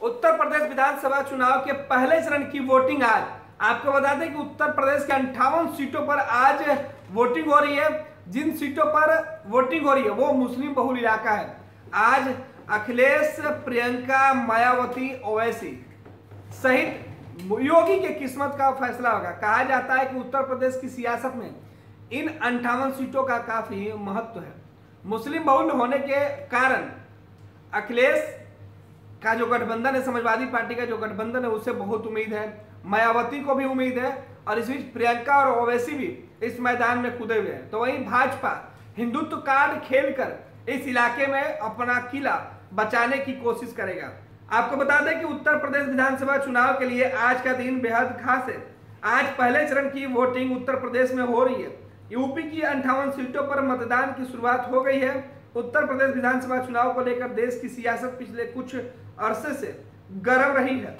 उत्तर प्रदेश विधानसभा चुनाव के पहले चरण की वोटिंग आज। आपको बता दें कि उत्तर प्रदेश के 58 सीटों पर आज वोटिंग हो रही है। जिन सीटों पर वोटिंग हो रही है वो मुस्लिम बहुल इलाका है। आज अखिलेश, प्रियंका, मायावती, ओवैसी सहित योगी के किस्मत का फैसला होगा। कहा जाता है कि उत्तर प्रदेश की सियासत में इन 58 सीटों का काफी महत्व है। मुस्लिम बहुल होने के कारण अखिलेश का जो गठबंधन है, समाजवादी पार्टी का जो गठबंधन है, उससे बहुत उम्मीद है। मायावती को भी उम्मीद है और इस बीच प्रियंका और ओवैसी भी इस मैदान में कूदे हुए हैं। तो वहीं भाजपा हिंदुत्व कार्ड खेलकर इस इलाके में अपना किला बचाने की कोशिश करेगा। आपको बता दें कि उत्तर प्रदेश विधानसभा चुनाव के लिए आज का दिन बेहद खास है। आज पहले चरण की वोटिंग उत्तर प्रदेश में हो रही है। यूपी की 58 सीटों पर मतदान की शुरुआत हो गई है। उत्तर प्रदेश विधानसभा चुनाव को लेकर देश की सियासत पिछले कुछ अरसे से गर्म रही है।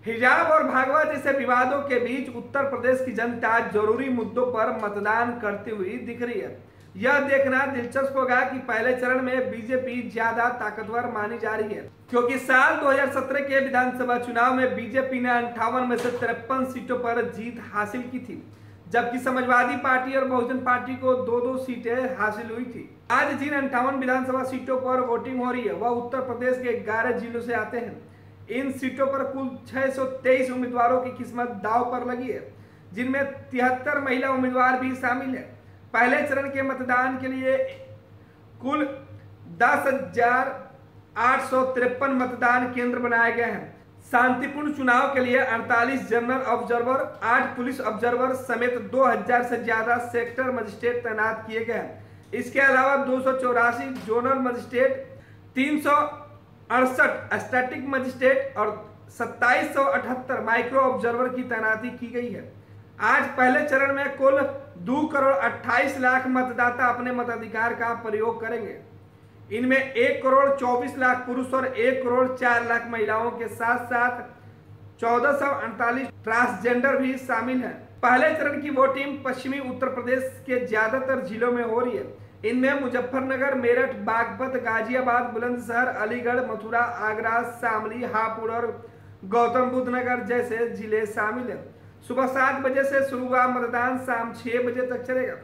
हिजाब और भागवा जैसे विवादों के बीच उत्तर प्रदेश की जनता जरूरी मुद्दों पर मतदान करती हुई दिख रही है। यह देखना दिलचस्प होगा कि पहले चरण में बीजेपी ज्यादा ताकतवर मानी जा रही है, क्योंकि साल 2017 के विधानसभा चुनाव में बीजेपी ने 58 में से 53 सीटों पर जीत हासिल की थी, जबकि समाजवादी पार्टी और बहुजन पार्टी को 2-2 सीटें हासिल हुई थी। आज जिन 58 विधानसभा सीटों पर वोटिंग हो रही है वह उत्तर प्रदेश के 11 जिलों से आते हैं। इन सीटों पर कुल 623 उम्मीदवारों की किस्मत दांव पर लगी है, जिनमें 73 महिला उम्मीदवार भी शामिल है। पहले चरण के मतदान के लिए कुल 10,853 मतदान केंद्र बनाए गए हैं। शांतिपूर्ण चुनाव के लिए 48 जनरल ऑब्जर्वर, 8 पुलिस ऑब्जर्वर समेत 2000 से ज्यादा सेक्टर मजिस्ट्रेट तैनात किए गए हैं। इसके अलावा 284 जोनल मजिस्ट्रेट, 368 स्टैटिक मजिस्ट्रेट और 2778 माइक्रो ऑब्जर्वर की तैनाती की गई है। आज पहले चरण में कुल 2,28,00,000 मतदाता अपने मताधिकार का प्रयोग करेंगे। इनमें 1,24,00,000 पुरुष और 1,04,00,000 महिलाओं के साथ साथ 1,448 ट्रांसजेंडर भी शामिल हैं। पहले चरण की वोटिंग पश्चिमी उत्तर प्रदेश के ज्यादातर जिलों में हो रही है। इनमें मुजफ्फरनगर, मेरठ, बागपत, गाजियाबाद, बुलंदशहर, अलीगढ़, मथुरा, आगरा, शामली, हापुड़ और गौतम बुद्ध नगर जैसे जिले शामिल हैं। सुबह 7 बजे से शुरू हुआ मतदान शाम 6 बजे तक चलेगा।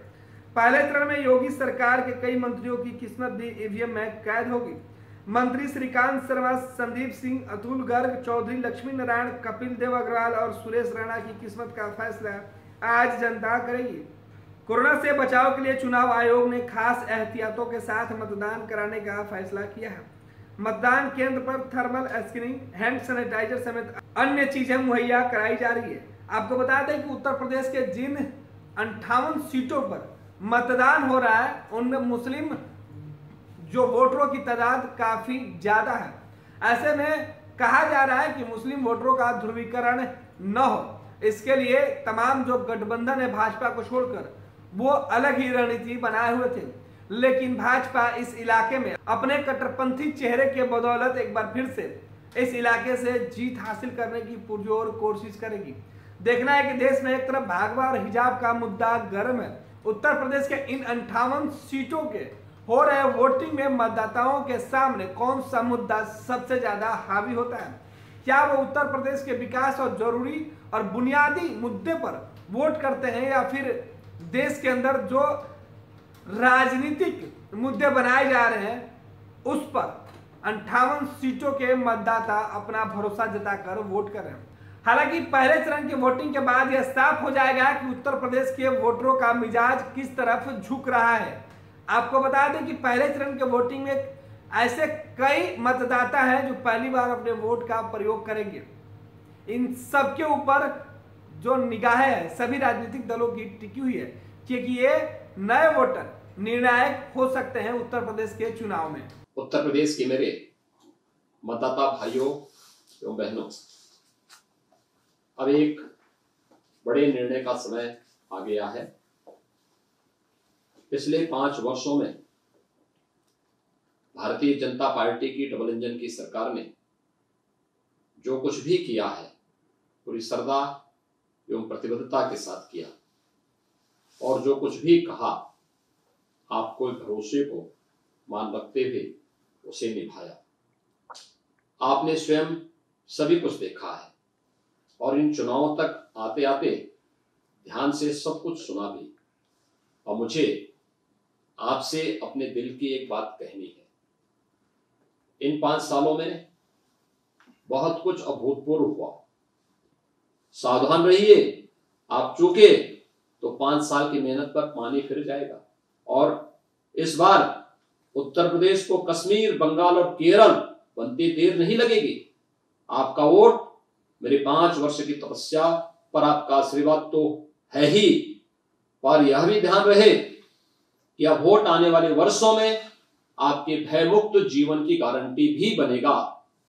पहले चरण में योगी सरकार के कई मंत्रियों की किस्मत भी ईवीएम में कैद होगी। मंत्री श्रीकांत शर्मा, संदीप सिंह, अतुल गर्ग, चौधरी लक्ष्मी नारायण, कपिल देव अग्रवाल और सुरेश राणा की किस्मत का फैसला आज जनता करेगी। कोरोना से बचाव के लिए चुनाव आयोग ने खास एहतियातों के साथ मतदान कराने का फैसला किया है। मतदान केंद्र पर थर्मल स्क्रीनिंग, हैंड सैनिटाइजर समेत अन्य चीजें मुहैया कराई जा रही है। आपको बता दें कि उत्तर प्रदेश के जिन 58 सीटों पर मतदान हो रहा है उनमें मुस्लिम जो वोटरों की तादाद काफी ज्यादा है। ऐसे में कहा जा रहा है कि मुस्लिम वोटरों का ध्रुवीकरण न हो, इसके लिए तमाम जो गठबंधन है भाजपा को छोड़कर वो अलग ही रणनीति बनाए हुए थे। लेकिन भाजपा इस इलाके में अपने कट्टरपंथी चेहरे के बदौलत एक बार फिर से इस इलाके से जीत हासिल करने की पुरजोर कोशिश करेगी। देखना है कि देश में एक तरफ भागवा और हिजाब का मुद्दा गर्म है। उत्तर प्रदेश के इन 58 सीटों के हो रहे वोटिंग में मतदाताओं के सामने कौन सा मुद्दा सबसे ज्यादा हावी होता है? क्या वो उत्तर प्रदेश के विकास और जरूरी और बुनियादी मुद्दे पर वोट करते हैं, या फिर देश के अंदर जो राजनीतिक मुद्दे बनाए जा रहे हैं उस पर 58 सीटों के मतदाता अपना भरोसा जताकर वोट कर रहे हैं? हालांकि पहले चरण की वोटिंग के बाद यह साफ हो जाएगा कि उत्तर प्रदेश के वोटरों का मिजाज किस तरफ झुक रहा है। आपको बता दें कि पहले चरण के वोटिंग में ऐसे कई मतदाता हैं जो पहली बार अपने वोट का प्रयोग करेंगे। इन सबके ऊपर जो निगाहें हैं सभी राजनीतिक दलों की टिकी हुई है, क्योंकि ये नए वोटर निर्णायक हो सकते हैं उत्तर प्रदेश के चुनाव में। उत्तर प्रदेश के मेरे मतदाता भाइयों एवं बहनों, अब एक बड़े निर्णय का समय आ गया है। पिछले 5 वर्षों में भारतीय जनता पार्टी की डबल इंजन की सरकार ने जो कुछ भी किया है पूरी श्रद्धा एवं प्रतिबद्धता के साथ किया, और जो कुछ भी कहा आपको भरोसे को मान रखते हुए उसे निभाया। आपने स्वयं सभी कुछ देखा है और इन चुनावों तक आते आते ध्यान से सब कुछ सुना भी। और मुझे आपसे अपने दिल की एक बात कहनी है। इन 5 सालों में बहुत कुछ अभूतपूर्व हुआ। सावधान रहिए, आप चूके तो 5 साल की मेहनत पर पानी फिर जाएगा। और इस बार उत्तर प्रदेश को कश्मीर, बंगाल और केरल बनते देर नहीं लगेगी। आपका वोट मेरे 5 वर्ष की तपस्या पर आपका आशीर्वाद तो है ही, पर यह भी ध्यान रहे कि अब वोट आने वाले वर्षों में आपके भयमुक्त जीवन की गारंटी भी बनेगा।